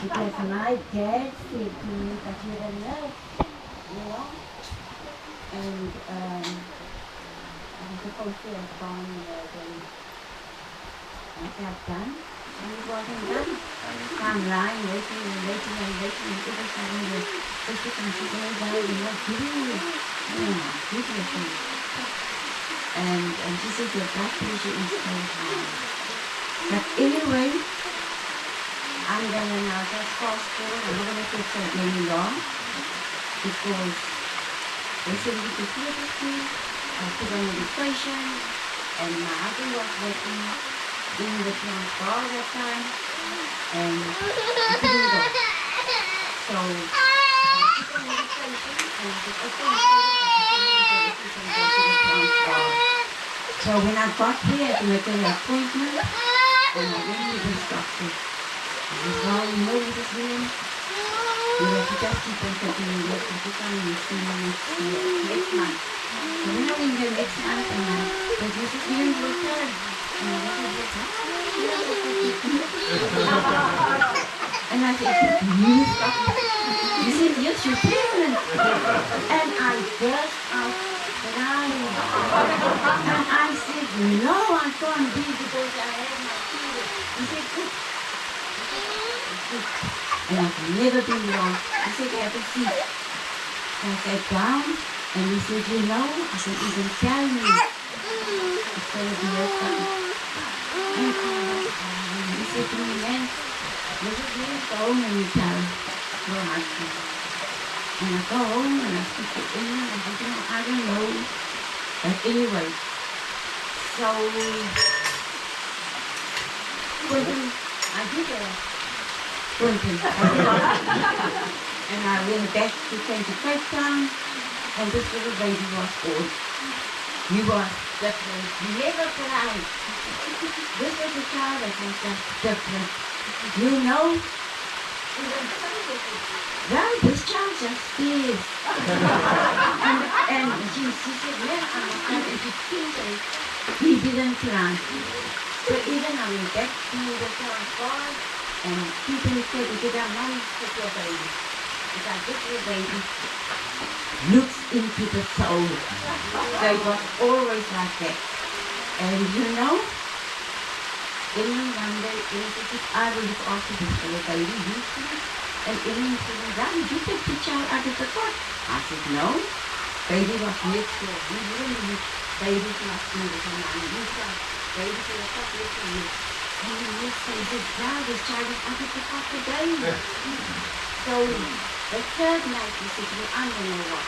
Because my dad said to me that you're a nurse, and I was supposed to have gone and sat done, and it wasn't done. So I'm lying, waiting and waiting and waiting, and every time the sister comes down, you're not giving me. Give me a thing. And she said your blood pressure is so high. But anyway, I'm gonna now just fast forward. I'm not gonna take so many long because they sent me to theatre school. I put on medication, and my husband was working in the transport that time, and I couldn't go. So I put on medication, and I said, okay, I couldn't go to the transport. So when I got here to make an appointment, and I went to this doctor, I said, well, you know what this means? You have to just keep on taking your work every time you see me next month. So when I went there next month, and I said, this is very good time. And I said, you stop. He said, yes, you're pregnant. And I burst out crying. And I said, no, I can't be because I have my period. He said, good. And I've never been wrong. I said, have a seat. So I sat down, and he said, you know, I said, you can tell me. It's going to be your son. And he said to me, man, you just go home and you tell your husband. And I go home and I speak to him, and I said, I don't know. But anyway, so I did that. And I went back to Cape Town, and this little baby was born. He was different. He never cried. This was a child that was just different. You know, well, this child just is. and she said, well, I was not educated. He didn't cry. So even I went back to the transport, and people said, you get a mommy to your baby. Because this little baby looks into the soul. So it was always like that. And you know, Ellen one day, Ellen said, I will look after this little baby, you see. And Ellen said, well, did you take the child out of the cot? I said, no. Baby was next door. We really need babies must be with a man. You said, baby to the cot, look for you. And he said, wow, this child is out of the cot today. So the third night he said, well, I don't know what.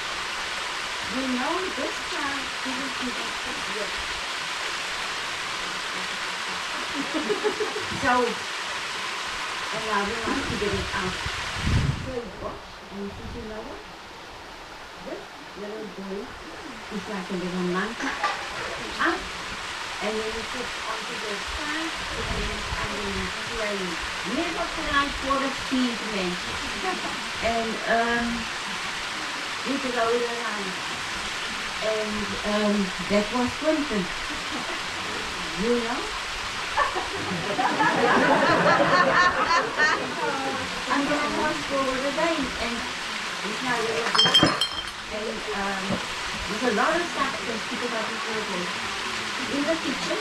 You know, this child didn't even sit yet. So, and now we want to get it out. So he watched, and he said, you know what? This little boy is like a little monkey. Up. And then he sits onto the side, and then he's playing. Never cried for a seed, man. And we could go around. And that was Quentin. You know? I'm going to fast forward again, and it's now really good. And there's a lot of stuff that people have to do. In the kitchen,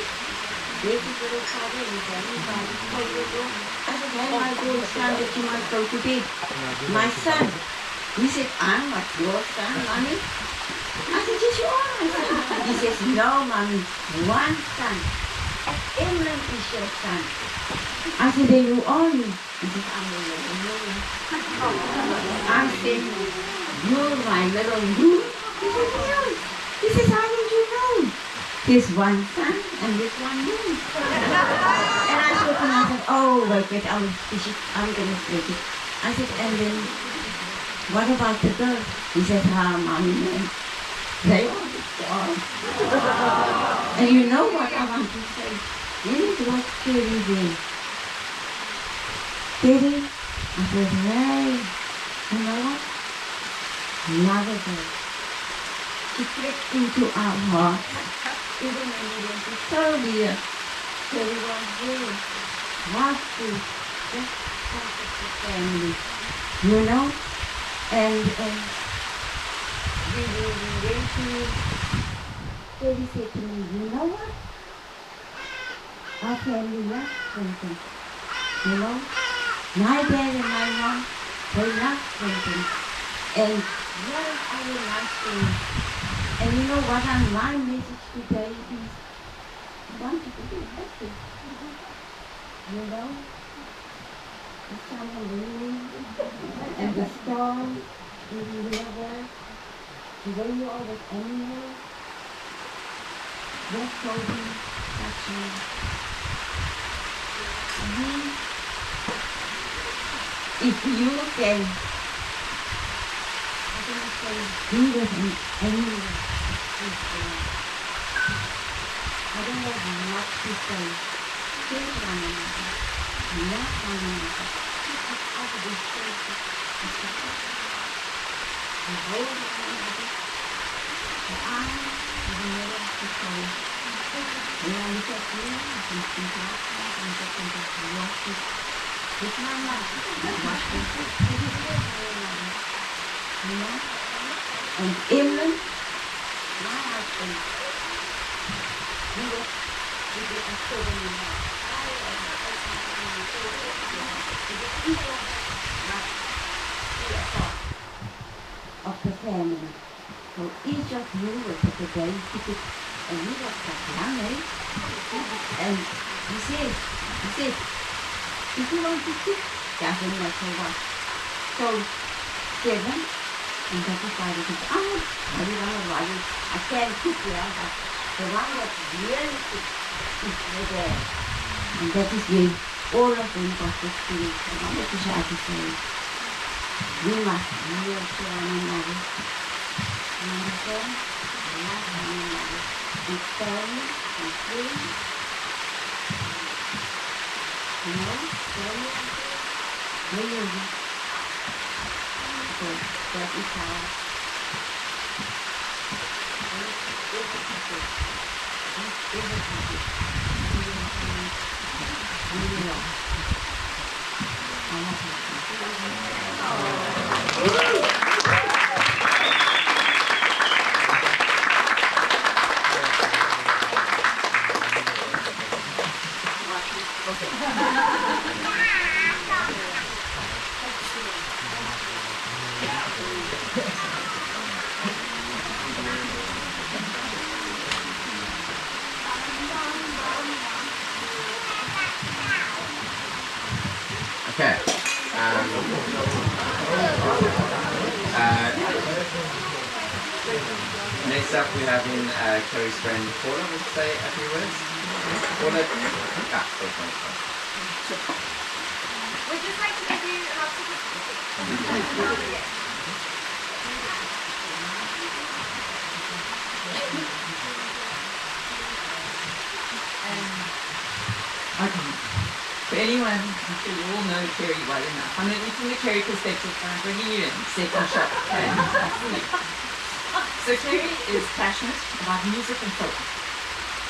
there's this little father and Danny by the corridor. I said, hey, my dear son, that you must go to bed. My son. He said, I'm not your son, Mommy. I said, yes, you are, my son. He says, no, Mommy, one son. Emlyn is your son. I said, then you are me. He says, I'm a little Lily. I said, you're my little you. He says, yes. He says, how did you know? There's one son and there's one moon. And I thought to myself, oh, wait, I'm going to split it. I said, and then, what about the girl? He said, Mommy, they are the stars. And you know what I want to say? Then it was Kerry then. Kerry, I said, hey, you know what? Love her. She clicked into our hearts. Even when we went to Serbia, Kerry was there. What to just part of the family, you know. And we went to, Kerry said to me, you know what? Our family loves drinking, you know. My dad and my mom, they love drinking. And what is our life thing? And you know what my message today is? I want you to be happy. You know? The sun and the moon, and the stars, in the universe, the way you are with animals, your children, touching. If you can, how can I say, be with an animal, I don't know what to say. Care one another, love one another, out of this place, the whole of one another, the eye is the middle of the soul. When I look at you, I can think like that, and I can just watch it with my mouth, watch it, you know? And Evelyn, my husband, we did a story of the family. So each of you will take a day to pick a little family. And he said, if you want to cook, doesn't matter what. So 7 and 35 is, I don't know why I can't cook well, but the one that really cooks is the dad. And that is when all of them got the spirit. And I want to try to say, we must yield to one another. You understand? Love one another. Be family and free. You know, family and free. Really. So that is how Okay. Next up we have in Kerry's friend Paula. Would you say a few words? Paula? We'd just like to give you lots of Okay. For anyone, I'm sure you all know Kerry well enough. I'm going to from the Kerry perspective, and I'm bringing you in second shot. Okay? So Kerry is passionate about music and folk.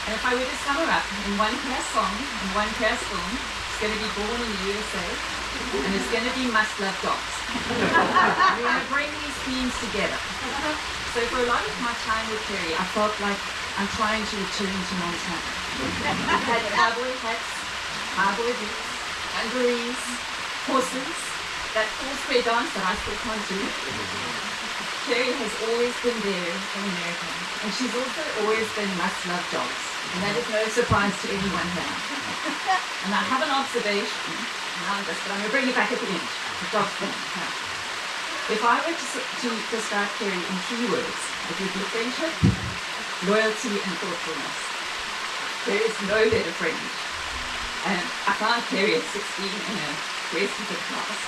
And if I were to sum her up in one clear song and one clear film, it's going to be Born in the USA, and it's going to be Must Love Dogs. We're going to bring these themes together. So for a lot of my time with Kerry, I felt like I'm trying to return to Montana. I had cowboy hats, cowboy boots, dungarees, horses, that full square dance that I still can't do. Kerry has always been there in America, and she's also always been must love dogs, and that is no surprise to anyone here. And I have an observation, but I'm going to bring it back at the end. The dog thing. If I were to describe Kerry in 3 words, it would be friendship, loyalty, and thoughtfulness. There is no better friend. And I found Kerry at 16 in a graduate class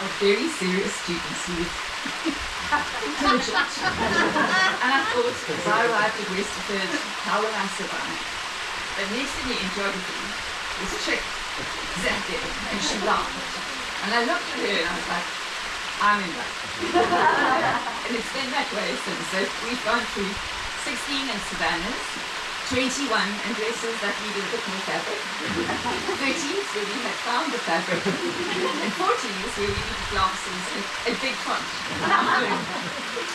of very serious students who was diligent. And I thought, as I arrived at Westerford, how will I survive? But next to me in geography was a chick, sat there, and she laughed. And I looked at her and I was like, I'm in love. And it's been that way since. So we've gone through 16 in Savannah's, 21, and dresses that needed a bit more fabric. 30s, where we had found the fabric. And 40s, where we needed glasses and big font.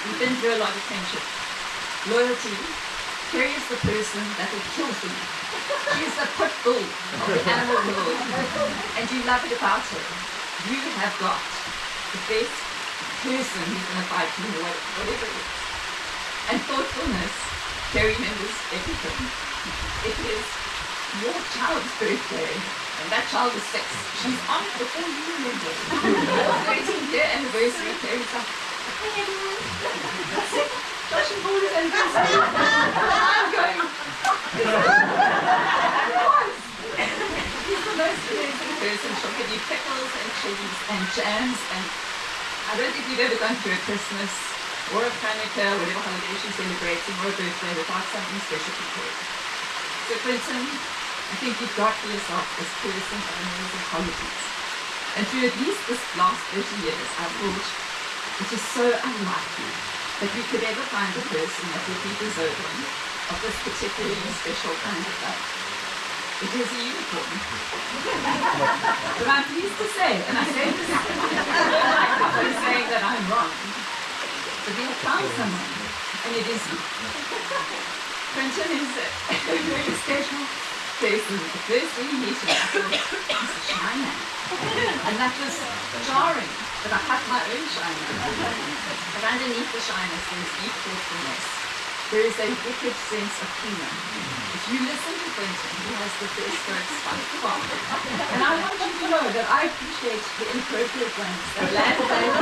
We've been through a lot of friendship. Loyalty. Kerry is the person that will kill for you. She's the pit bull of the animal world. And you love it about her. You have got the best person who's going to fight for you, whatever it is. And thoughtfulness. Kerry remembers everything. It is your child's birthday, and that child is 6. She's on it before you remember. 13th year anniversary, Kerry's like, hey everyone, that's it. Josh and Paula's anniversary. I'm going, he's the most amazing person. She'll give you pickles and chilies and jams, and I don't think we've ever gone through a Christmas or a Hanukkah, whatever holiday she's celebrating, or a birthday without something special prepared. So Quentin, I think you've got for yourself this person of amazing qualities. And through at least this last 30 years, I've thought it is so unlikely that we could ever find a person that would be deserving of this particularly special kind of love. It is a unicorn. But I'm pleased to say, and I say this I'm saying that I'm wrong, but we have found someone, and it is you. Quentin is a very special person. The first thing you meet him, I thought, he's a shy man. And that was jarring, but I had my own shyness. But underneath the shyness, there is deep thoughtfulness. There is a wicked sense of humor. If you listen to Quentin, he has the best strokes by far. And I want you to know that I appreciate the inappropriate ones that land there,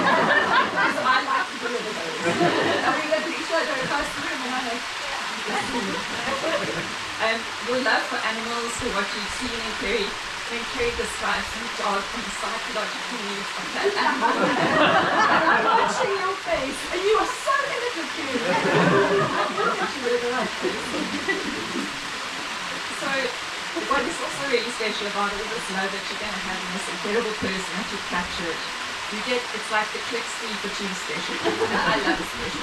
because I like to deliver those. And we look at each other across the room, and I'm like, your love for animals, for what you've seen in Kerry, when Kerry describes the dog and the psychological needs of that animal. And I'm watching your face, and you are so innocent, Kerry. I thought that you were the right person. So, what is also really special about all this love that you're going to have in this incredible person that you've captured, you get, it's like the Clicks 3 for 2 special. And I love it special.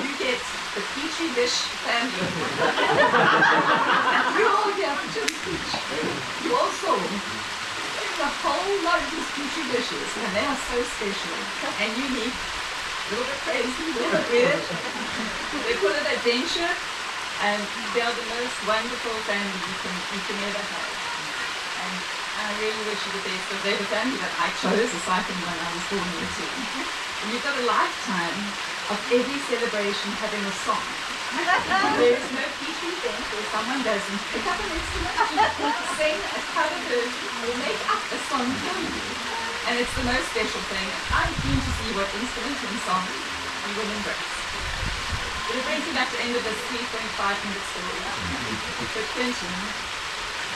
You get the Petri dish family. You're all here for just peach. You also get a whole lot of these Petri dishes, and they are so special. And unique, a little bit crazy, a little bit weird. They call it adventure, and they are the most wonderful family you can ever have. And I really wish you the best, because they're the family that I chose, aside from when I was born into. And you've got a lifetime of every celebration having a song. There is no Petri event where someone doesn't pick up an instrument, sing a cover version, or make up a song for you. And it's the most special thing. I'm keen to see what instrument and song you will embrace. But it brings me back to the end of this 3.5-minute story. So Quentin,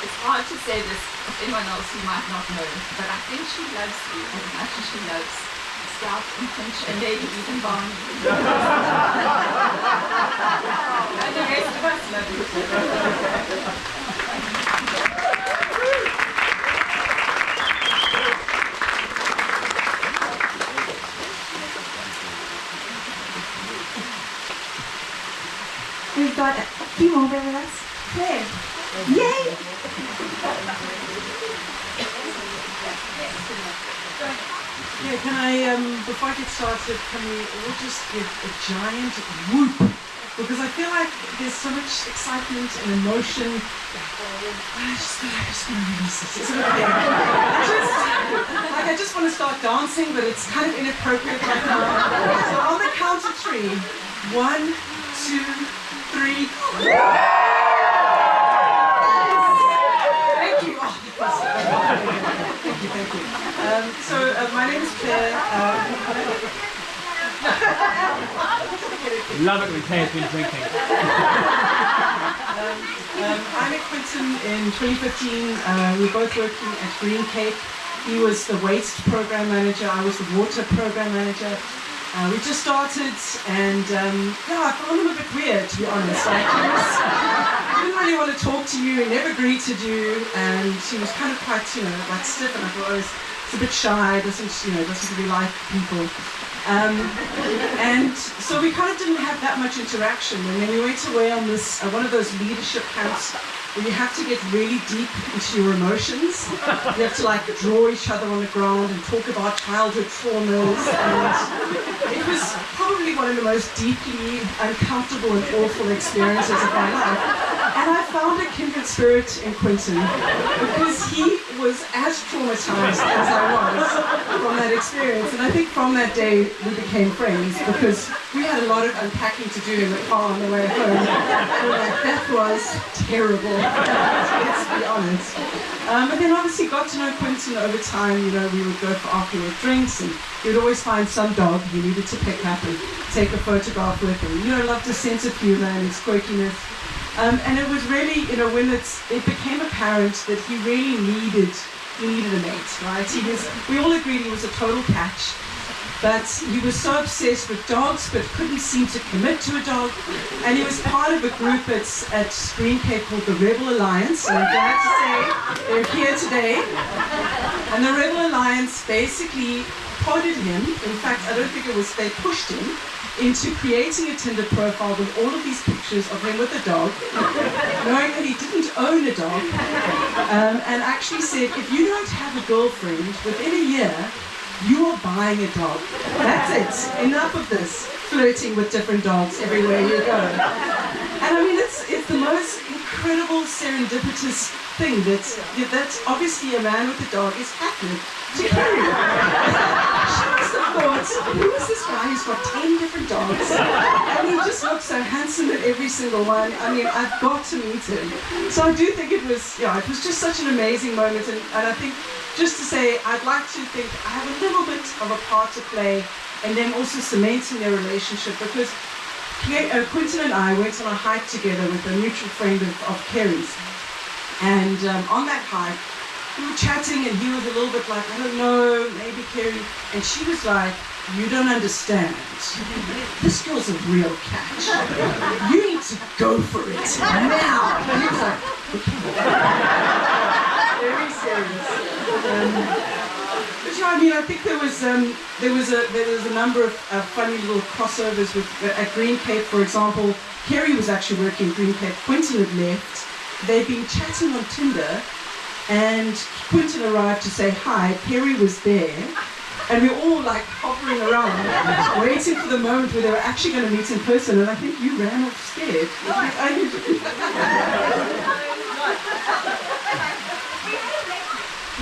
it's hard to say this of anyone else who might not know, but I think she loves you as much as she loves Scout and Finch and maybe even Barney. And the rest of us love you. We've got a few more with us. Claire. Yay! Yeah, can I, before I get started, can we all just give a giant whoop? Because I feel like there's so much excitement and emotion. I just feel like I just want to release it. Is it okay? I just want to start dancing, but it's kind of inappropriate right now. So on the count of 3, 1, 2, 3. Thank you. Oh, thank you. So my name is Claire. Love it when Claire's been drinking. I met Quentin in 2015. We were both working at Green Cape. He was the waste program manager. I was the water program manager. We just started, and yeah, I found him a bit weird, to be honest. Like, he didn't really want to talk to you, he never greeted you, and he was kind of quite, like stiff, and I thought, oh, he's a bit shy, doesn't really like people. And so we kind of didn't have that much interaction, and then we went away on this, one of those leadership camps where you have to get really deep into your emotions. You have to like draw each other on the ground and talk about childhood traumas, and it was probably one of the most deeply uncomfortable and awful experiences of my life. And I found a kindred spirit in Quentin because he was as traumatized as I was from that experience. And I think from that day we became friends because we had a lot of unpacking to do in the car on the way home. And that was terrible, let's be honest. But then obviously got to know Quentin over time. We would go for afternoon drinks, and he would always find some dog he needed to pick up and take a photograph with, and loved his sense of humor and his quirkiness. And it was really, when it became apparent that he really needed a mate, right? We all agreed he was a total catch, but he was so obsessed with dogs, but couldn't seem to commit to a dog. And he was part of a group at Green Cape called the Rebel Alliance, and I'm glad to say they're here today. And the Rebel Alliance basically prodded him. In fact, I don't think they pushed him into creating a Tinder profile with all of these pictures of him with a dog, knowing that he didn't own a dog, and actually said, if you don't have a girlfriend within a year, you are buying a dog. That's it. Enough of this flirting with different dogs everywhere you go. And I mean, it's the most incredible serendipitous thing that's obviously a man with a dog is happening to Kerry. She must have thought, who is this guy who's got 10 different dogs? And he just looks so handsome at every single one. I mean, I've got to meet him. So I do think it was just such an amazing moment. And I think, just to say, I'd like to think I have a little bit of a part to play in them also cementing their relationship, because Quentin and I went on a hike together with a mutual friend of Kerry's. And on that hike, we were chatting, and he was a little bit like, I don't know, maybe Kerry. And she was like, you don't understand. This girl's a real catch. You need to go for it now. And he was like, very serious. But I mean, I think there was a number of funny little crossovers with at Green Cape, for example. Kerry was actually working at Green Cape. Quentin had left. They'd been chatting on Tinder, and Quentin arrived to say hi. Kerry was there, and we were all like hovering around, waiting for the moment where they were actually going to meet in person. And I think you ran off scared.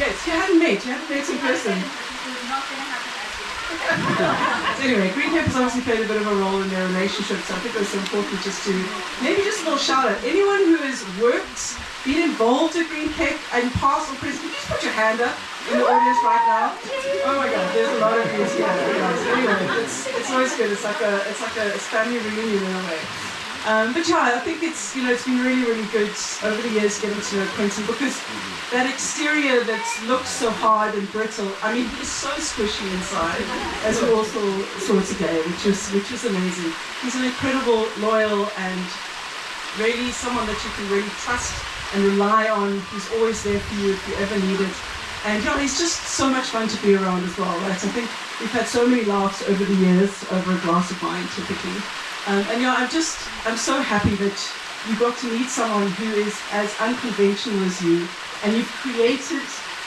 Yes, you hadn't met in person. So anyway, Green Cape has obviously played a bit of a role in their relationship, so I think it was important just to, maybe just a little shout out. Anyone who has worked, been involved at Green Cape and past or present, can you just put your hand up in the audience right now? Oh my God, there's a lot of you here. Anyway, it's always good. It's like a family reunion in a way. But yeah, I think it's been really, really good over the years getting to know Quentin, because that exterior that looks so hard and brittle, I mean, he's so squishy inside, as we also saw today, which was amazing. He's an incredible, loyal, and really someone that you can really trust and rely on. He's always there for you if you ever need it. And he's just so much fun to be around as well, right? I think we've had so many laughs over the years, over a glass of wine typically. And I'm so happy that you got to meet someone who is as unconventional as you, and you've created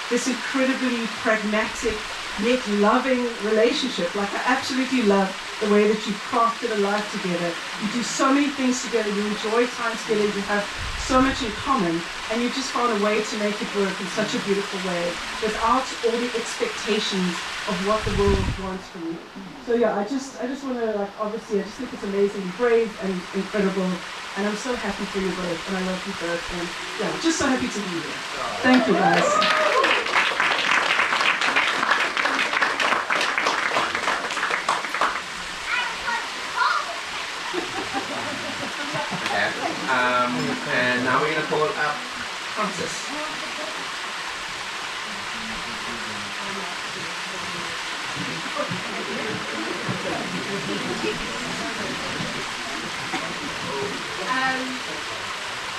this incredibly pragmatic yet loving relationship. Like, I absolutely love the way that you've crafted a life together. You do so many things together, you enjoy time together, you have so much in common, and you've just found a way to make it work in such a beautiful way without all the expectations of what the world wants from you. So yeah, I just want to, obviously, I just think it's amazing, brave and incredible, and I'm so happy for you both, and I love you both, and yeah, just so happy to be here. Thank you, guys. And now we're going to call up Francis.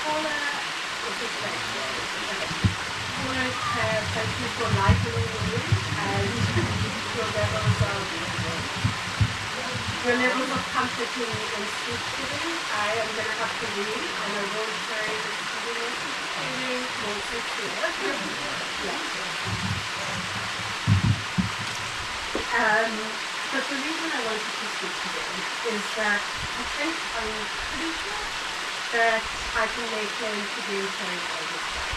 Paula Thank you for lightening the mood and your levels of comforting and speech giving. I am going to have to leave and I will carry this feeling more sincere. But the reason I wanted to speak today is that I think I'm pretty sure that I can make claims to being carried by this guy.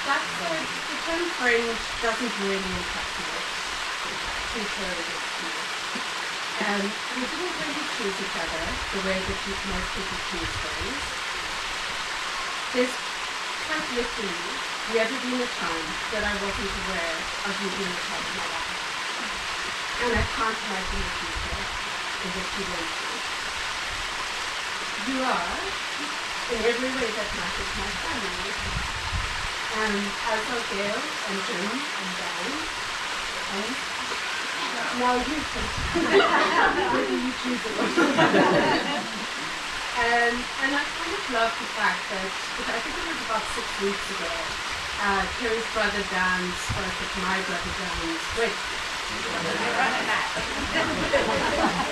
That said, the term fringe doesn't really encapsulate two terrorist people. We didn't really choose each other the way that most people choose friends. There's quite literally never been a time that I wasn't aware of you being a part of my life. And I can't imagine the future in which you won't be. You are, in every way that matters, my family. As are Gail and Jim and Dan. And now you can. Whether you choose it or not. And I kind of love the fact that, I think it was about 6 weeks ago, Kerry's brother Dan spoke at my brother Dan's wedding.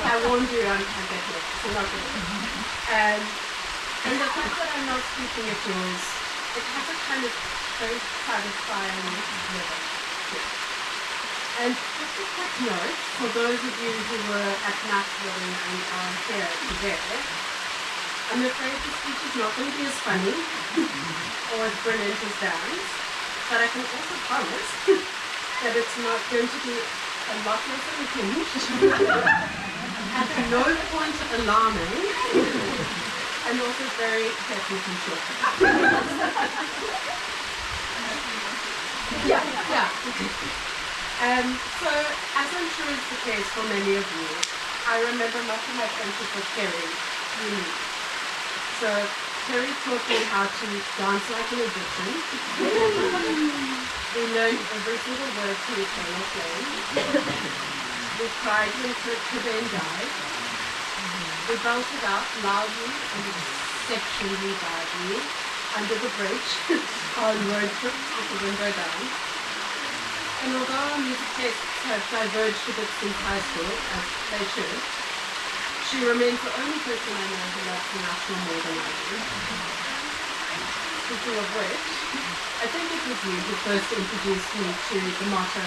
I warned you, I'm get late, so not good. And the fact that I'm not speaking at yours, it has a kind of very satisfying rhythm to it. And just a quick note, for those of you who were at Matt's wedding and are here today, I'm afraid the speech is not going to be as funny or as brilliant as Dan's, but I can also promise that it's not going to be a lot less unhinged, at no point alarming, and also very technically short. So, as I'm sure is the case for many of you, I remember much of my friendship with Kerry unique. So, Kerry taught me how to dance like an Egyptian. We learned every single word to Eternal Flame. We cried when Cobain died. We belted out loudly and exceptionally badly under the bridge on road trips with the window down. And although our music tastes have diverged a bit since high school, as they should, she remains the only person I know who loves the National more than I do. Speaking of which, I think it was you who first introduced me to the motto,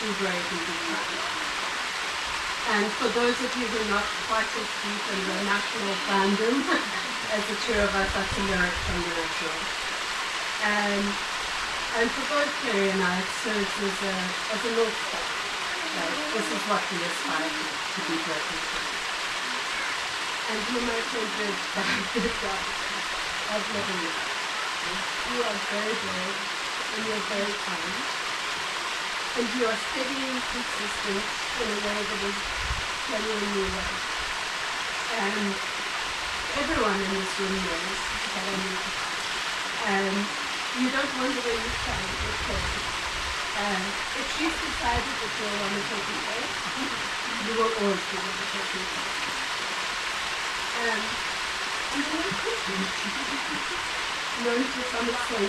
"Be brave and be kind." And for those of you who are not quite as deep in the National fandom as the two of us, that's a lyric from the National. And for both Kerry and I, it serves as a North Star. Like, this is what we aspire to be brave and kind. And you my favorite of living life. You are very brave and you're very kind. And you are steady and consistent in a way that is genuinely right. And everyone in this room knows that I mean it. And you don't wonder where you stand with Kerry. And if she's decided that you're on a certain way, you will always be on a certain way. And then known to some extent,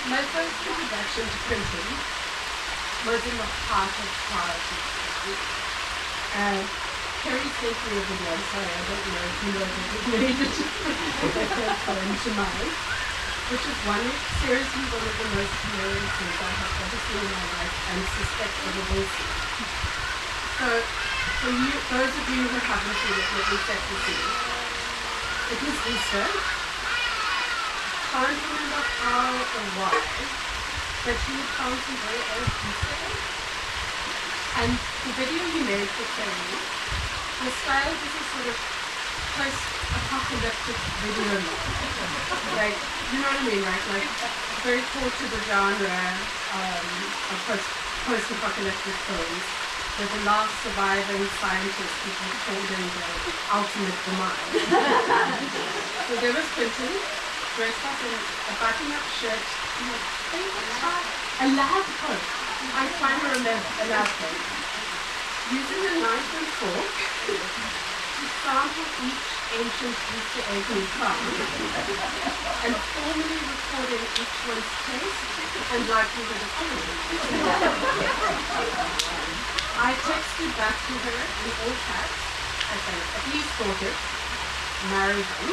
my first introduction to printing was in the heart of priority. Kerry sent me a video, I'm sorry, I don't know if you know that it made it to mine, which is seriously one of the most hilarious things I have ever seen in my life and suspect ever will see. So, for you, those of you who haven't seen it, let me set the scene. It was Easter. Can't remember how or why, but he had found some very old Easter eggs. And the video he made for Kerry was styled as a sort of post-apocalyptic video log. Like, you know what I mean, right? Like, very core to the genre of post-apocalyptic films, where the last surviving scientist is recording the ultimate demise. So there was Clinton, dressed up in a button-up shirt, and a favorite tie, a lab coat. I finally remember a lab coat. using a knife and fork to sample each ancient Easter egg we found and formally recording each one's taste and likelihood of following. I texted back to her in all caps. I said, at least thought it. Marry them.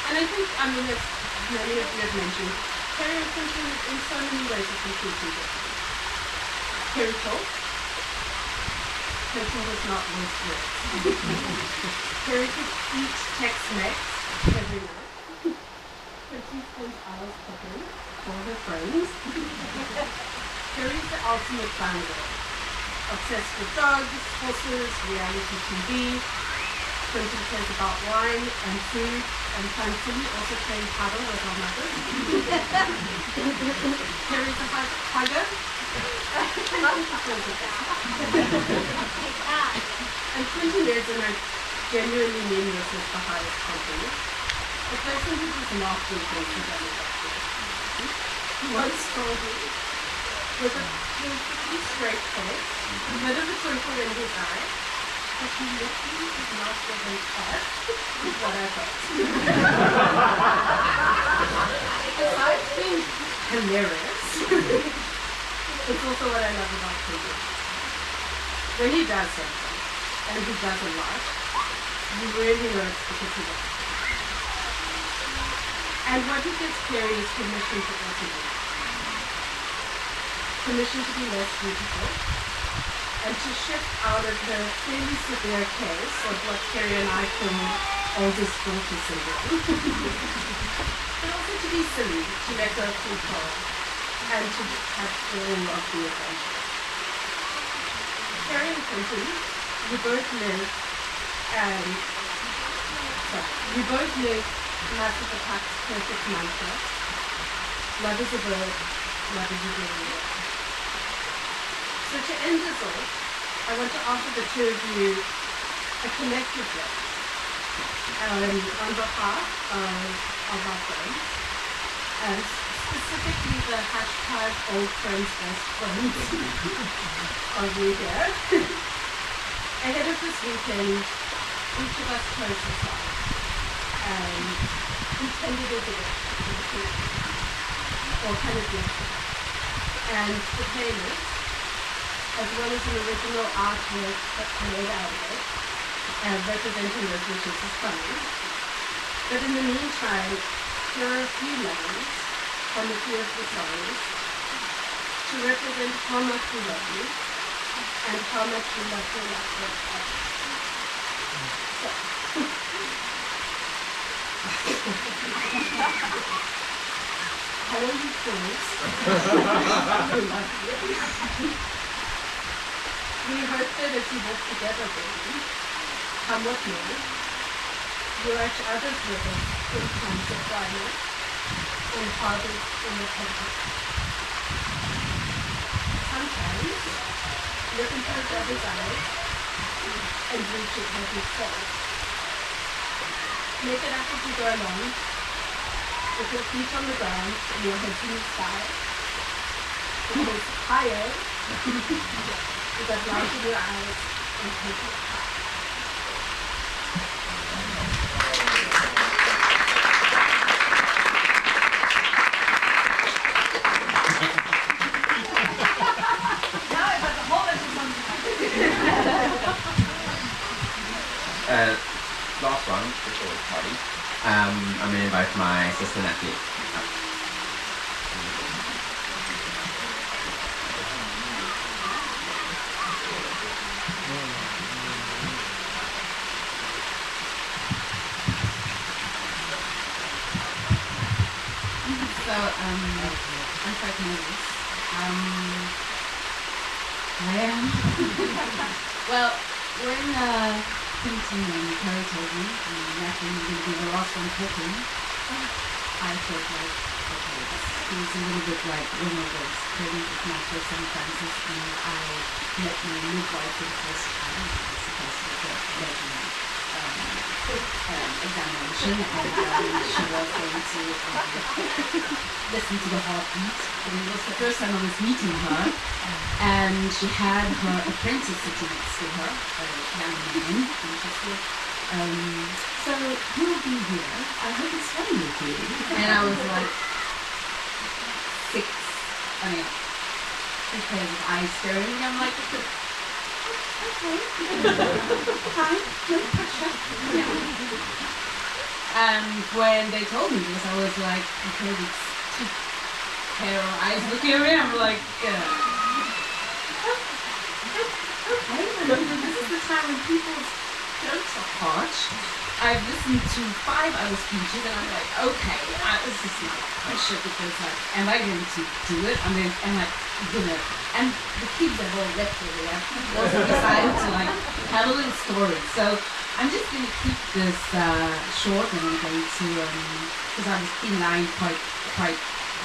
And I think, I mean, as many of you have mentioned, Kerry and Quentin in so many ways are completely different. Kerry talks. Quentin was not most words. Kerry could eat Tex-Mex every night. Quentin spends hours cooking for her friends. Kerry's the ultimate fangirl. Obsessed with dogs, horses, reality TV. Quentin cares about wine and food, and thankfully also playing paddle with our mothers. Kerry's a hugger. And Quentin is, and I genuinely mean this as the highest compliment, a person who does not do things to demographics. He once told me, with a perfectly straight face, a bit of a twinkle in his eye, that he literally did not give a fuck with what I thought. Besides being hilarious, it's also what I love about Quentin. When he does something, and he does a lot, you really know it's because he does it. And what he gives Kerry is permission to also do it. Permission to be less beautiful, and to shift out of the fairly severe case of what Kerry and I call oldest daughter syndrome. But also to be silly, to let go of control, and to have all of the adventure. Kerry and Quentin, we both live massive attacks, perfect mantra. Love is a bird, love is a dream. So to end this off, I want to offer the two of you a collective gift on behalf of our friends, and specifically the hashtag old friends best friends of you here. Ahead of this weekend, each of us closed this out and intended it a gift, or kind of gift. And the playlist, as well as an original artwork that made out of it, and representing those wishes is coming. But in the meantime, here are a few lines from a few of the songs to represent how much we love you and how much we love your laughter. So, how are you fools? We love you. We hope that as you walk together, baby, come with me. You are to others with us in times of dryness and harvest in the temple. Sometimes look into each other's eyes and reach each other's souls. Make it up as you go along, with your feet on the ground and your head in the sky. Because higher is that light in your eyes and take it high. Last one before the party. I'm going to invite my sister Natalie up. So, I'm quite nervous. I am. Well, when Quentin and Kerry told me Natalie was going to be the last one talking, I felt like, okay, this feels a little bit like one of those very natural circumstances, and I met my midwife for the first time. I was supposed to get vaginal examination. kitchen, and she was going to listen to the heartbeat. And it was the first time I was meeting her, and she had her apprentice sitting next to her, a young man, and she said, so you'll be here. I hope it's fun with you. And I was like 6, because of eyes staring, and I'm like, okay, fine, no pressure. Yeah. And when they told me this, I was like, okay, it's two pair of eyes looking around, like, okay. This is the time when people's throats are parched. I've listened to 5 other speeches, and I'm like, okay, this is not pressure, because like, am I going to do it? I mean, am I gonna? And the kids have all left already. I've also decided to like have a little story. So I'm just going to keep this short, and I'm going to, because I was in line quite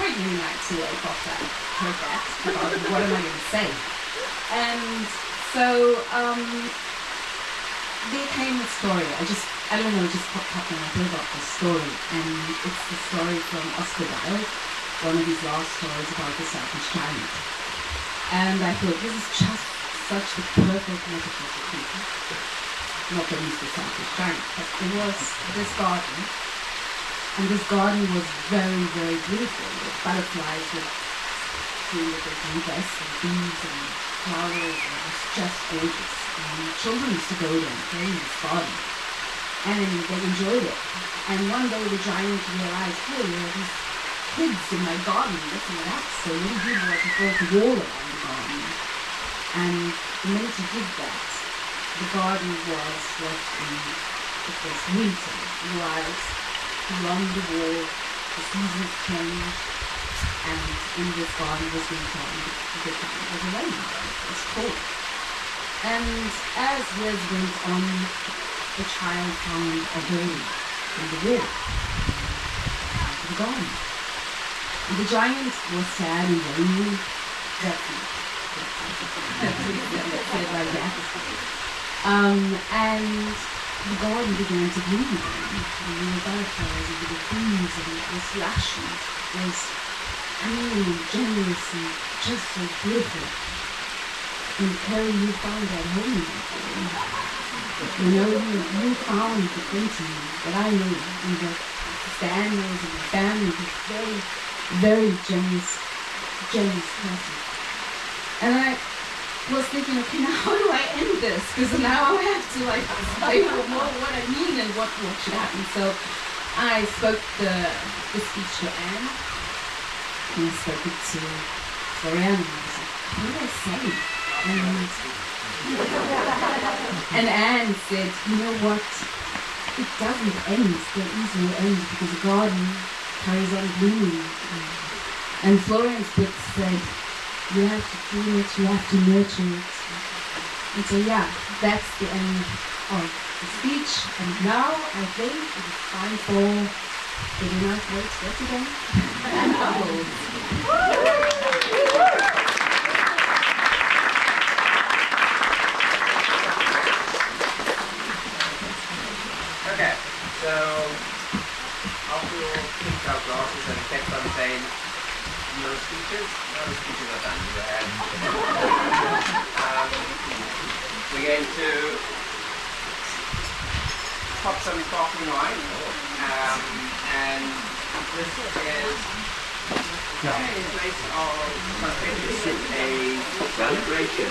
many nights awake after I heard that. About what am I going to say? And so there came a story. I don't know, just popped up when I heard about this story, and it's the story from Oscar Wilde, one of his last stories about the selfish giant. And I thought, this is just such the perfect metaphor for people. Not that he's the selfish giant, but there was this garden, and this garden was very, very beautiful, with butterflies with doing their blue dress, and bees and flowers, and it was just gorgeous. And children used to go there and play in this garden, and they enjoyed it. And one day the giant realized, hey, there are these kids in my garden looking at us. So what he did was he built a wall around the garden. And the minute he did that, the garden was left in, it was winter, whilst along the wall the seasons changed, and in this garden was winter, and it was rain, it was cold. And as years went on, the child found a hole in the wall, into the garden. And the giant was sad and lonely. That's it like that. And the garden began to bloom again. And there were butterflies and the bees, and it was lush, and it was green and generous and just so beautiful. And Kerry, you found that home. You know, you found the painting that I know, and that the animals and the family was very, very generous person. And I was thinking, okay, now how do I end this? Because now I have to like explain more what I mean and what should happen. So I spoke the speech to Anne, and I spoke it to Florian, and I was like, what do I say? And Anne said, you know what, it doesn't end, there is no end, because the garden carries on blooming. And Florian's book said, you have to prune it, you have to nurture it. And so yeah, that's the end of the speech. And now I think it is time for the dinner plates once again and bubbles. Okay, so after you all picked our glasses and kept on saying no speeches are done. Go ahead. We're going to pop some sparkling wine, and this is in place of a celebration.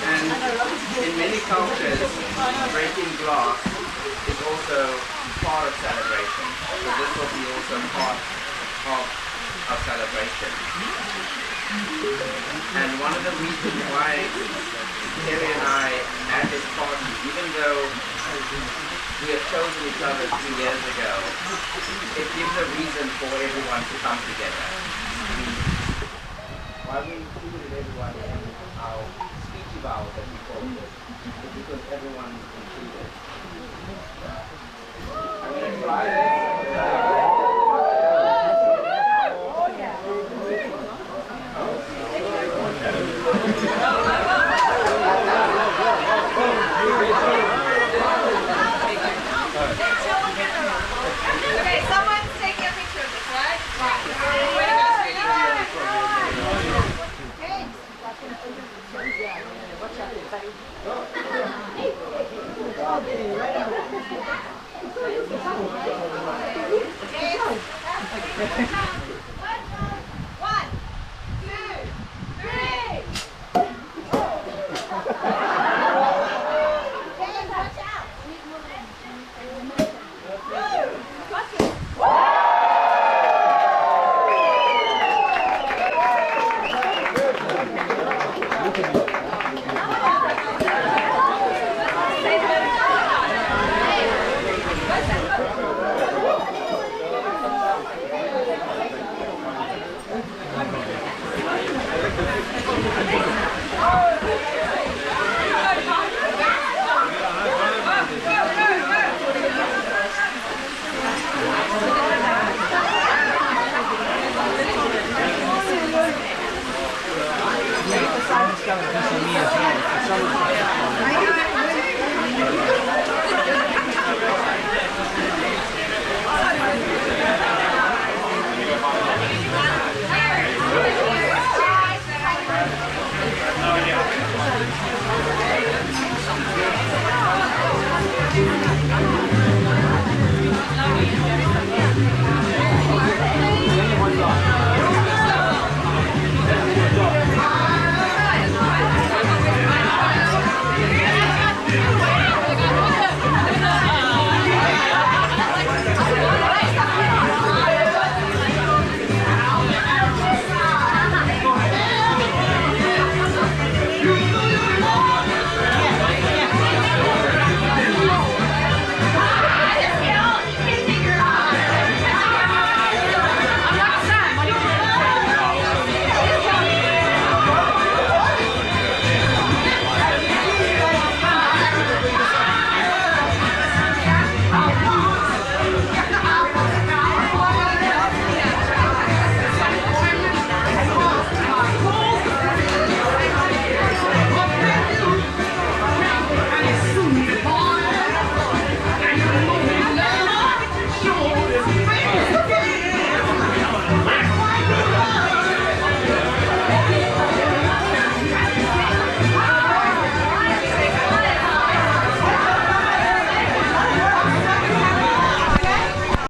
And in many cultures, breaking glass is also part of celebration. So this will be also part of our celebration. And one of the reasons why Kerry and I at this party, even though we have chosen each other 3 years ago, it gives a reason for everyone to come together. Why we included everyone in our speech vow that we called it, is because everyone is included. I'm going to try this. One, two, three. Thank you.